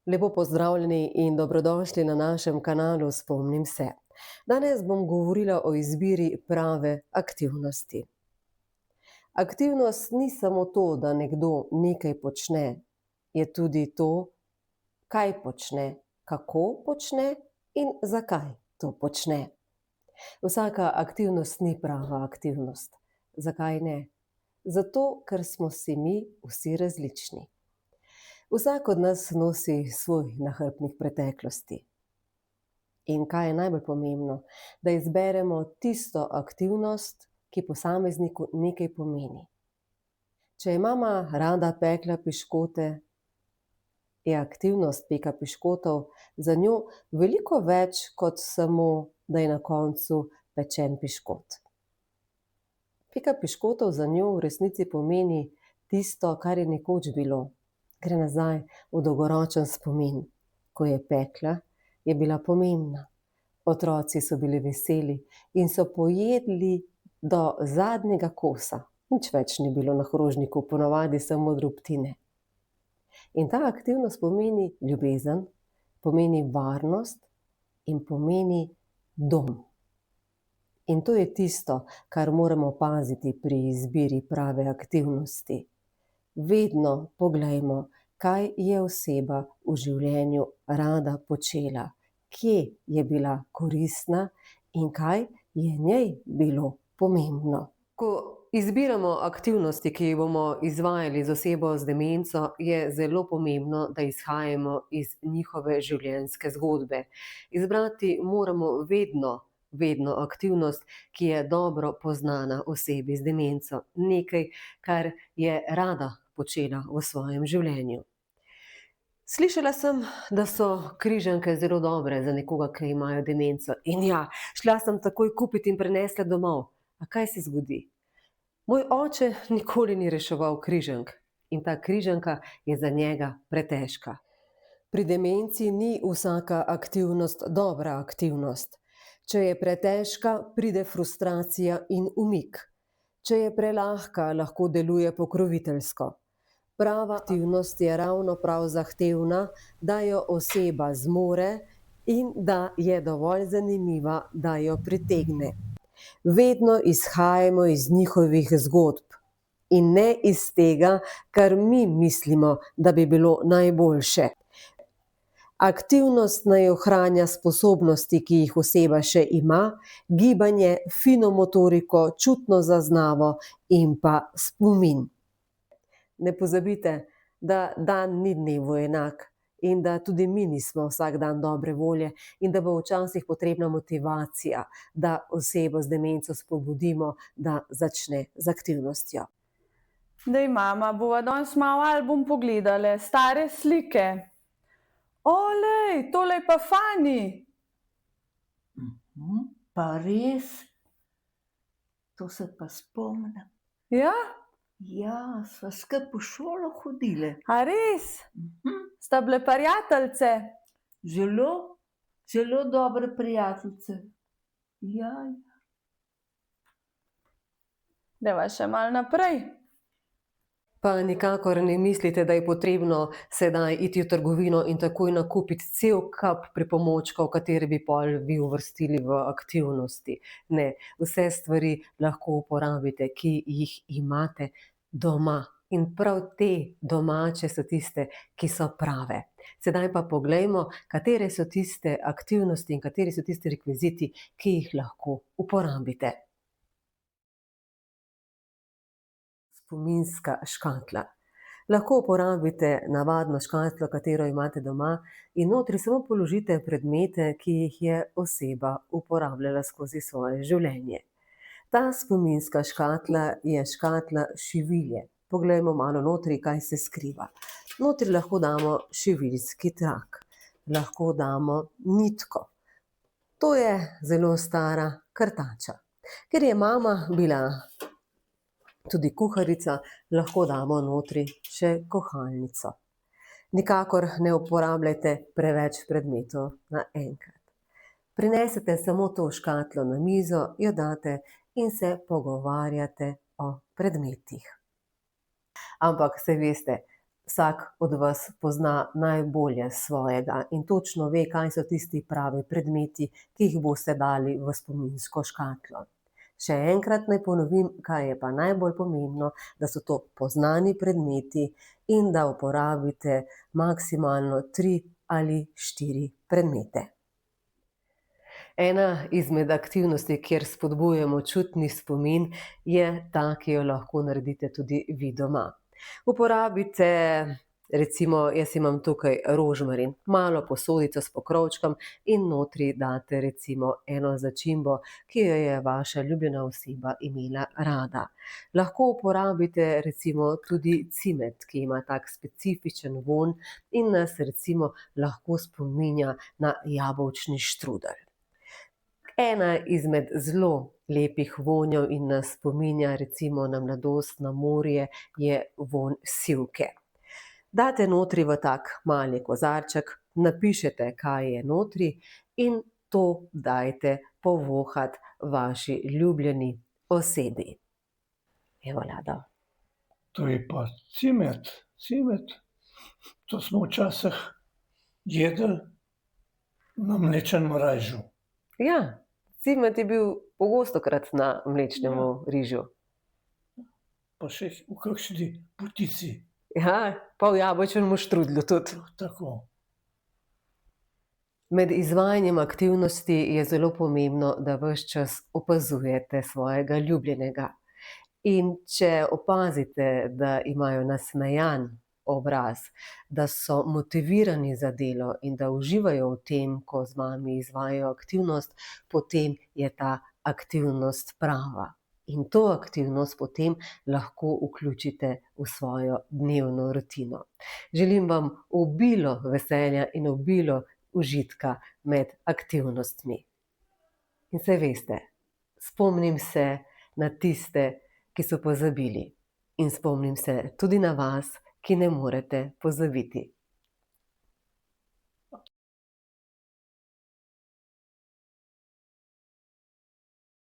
Lepo pozdravljeni in dobrodošli na našem kanalu Spomnim se. Danes bom govorila o izbiri prave aktivnosti. Aktivnost ni samo to, da nekdo nekaj počne, je tudi to, kaj počne, kako počne in zakaj to počne. Vsaka aktivnost ni prava aktivnost. Zakaj ne? Zato, ker smo si mi vsi različni. Vsak od nas nosi svoj nahrbtnik preteklosti. In kaj je najbolj pomembno? Da izberemo tisto aktivnost, ki posamezniku nekaj pomeni. Če je mama rada pekla piškote, je aktivnost peka piškotov za njo veliko več kot samo, da je na koncu pečen piškot. Peka piškotov za njo v resnici pomeni tisto, kar je nekoč bilo. Gre nazaj v dolgoročen spomin. Ko je pekla, je bila pomembna. Otroci so bili veseli in so pojedli do zadnjega kosa. Nič več ni bilo na krožniku, ponavadi samo drobtine. In ta aktivnost pomeni ljubezen, pomeni varnost in pomeni dom. In to je tisto, kar moramo paziti pri izbiri prave aktivnosti. Vedno poglejmo, kaj je oseba v življenju rada počela, kje je bila koristna in kaj je njej bilo pomembno. Ko izbiramo aktivnosti, ki jih bomo izvajali z osebo z demenco, je zelo pomembno, da izhajamo iz njihove življenjske zgodbe. Izbrati moramo vedno aktivnost, ki je dobro poznana osebi z demenco. Nekaj, kar je rada počela v svojem življenju. Slišala sem, da so križanke zelo dobre za nekoga, ki imajo demenco. In ja, šla sem takoj kupiti in prinesla domov. A kaj se zgodi? Moj oče nikoli ni reševal križank in ta križanka je za njega pretežka. Pri demenci ni vsaka aktivnost dobra aktivnost. Če je pretežka, pride frustracija in umik. Če je prelahka, lahko deluje pokroviteljsko. Prava aktivnost je ravno prav zahtevna, da jo oseba zmore in da je dovolj zanimiva, da jo pritegne. Vedno izhajamo iz njihovih zgodb in ne iz tega, kar mi mislimo, da bi bilo najboljše. Aktivnost naj ohranja sposobnosti, ki jih oseba še ima, gibanje, fino motoriko, čutno zaznavo in pa spomin. Ne pozabite, da dan ni dnevu enak in da tudi mi nismo vsak dan dobre volje in da bo včasih potrebna motivacija, da osebo z demenco spodbudimo, da začne z aktivnostjo. Daj, mama, bova danes malo album pogledale, stare slike. Olej, tole je pa Fani. Pa res? To se pa spomnim. Ja, Ja, sva skupaj v šolo hodile. a res? Sta bile prijateljice? Zelo dobre prijateljice. Ja. Dajva še malo naprej. Pa nikakor ne mislite, da je potrebno sedaj iti v trgovino in takoj nakupiti cel kup pripomočkov, katere bi pol vi uvrstili v aktivnosti. Ne, vse stvari lahko uporabite, ki jih imate doma. In prav te domače so tiste, ki so prave. Sedaj pa poglejmo, katere so tiste aktivnosti in kateri so tisti rekviziti, ki jih lahko uporabite. Spominska škatla. Lahko uporabite navadno škatlo, katero imate doma, in notri samo položite predmete, ki jih je oseba uporabljala skozi svoje življenje. Ta spominska škatla je škatla šivilje. Poglejmo malo notri, kaj se skriva. Notri lahko damo šiviljski trak, lahko damo nitko. To je zelo stara krtača. Ker je mama bila tudi kuharica, lahko damo notri še kuhalnico. Nikakor ne uporabljajte preveč predmetov naenkrat. Prinesete samo to škatlo na mizo, jo date in se pogovarjate o predmetih. Ampak saj veste, Vsak od vas pozna najbolje svojega in točno ve, kaj so tisti pravi predmeti, ki jih boste dali v spominsko škatlo. Še enkrat naj ponovim, kaj je pa najbolj pomembno, da so to poznani predmeti in da uporabite maksimalno 3 ali 4 predmete. Ena izmed aktivnosti, kjer spodbujamo čutni spomin, je ta, ki jo lahko naredite tudi vi doma. Uporabite, recimo, jaz imam tukaj rožmarin, malo posodico s pokrovčkom in notri date recimo eno začimbo, ki jo je vaša ljubljena oseba imela rada. Lahko uporabite recimo tudi cimet, ki ima tak specifičen vonj in nas recimo lahko spominja na jabolčni štrudelj. Ena izmed zelo lepih vonjev in nas spominja recimo na mladost, na morje, je vonj sivke. Date notri v tak mali kozarček, napišete, kaj je notri in to dajte povohat vaši ljubljeni osebi. Evo, Lado. To je pa cimet, cimet. To smo včasih jedli na mlečnem režu. Ja, cimet je bil pogostokrat na mlečnem rižu. Pa še v kakšni potici. Ja, pa v jabolčnem štrudlju tudi. Tako. Med izvajanjem aktivnosti je zelo pomembno, da ves čas opazujete svojega ljubljenega. In če opazite, da imajo nasmejan obraz, da so motivirani za delo in da uživajo v tem, ko z vami izvajajo aktivnost, potem je ta aktivnost prava. In to aktivnost potem lahko vključite v svojo dnevno rutino. Želim vam obilo veselja in obilo užitka med aktivnostmi. In saj veste, spomnim se na tiste, ki so pozabili. In spomnim se tudi na vas, ki ne morete pozabiti.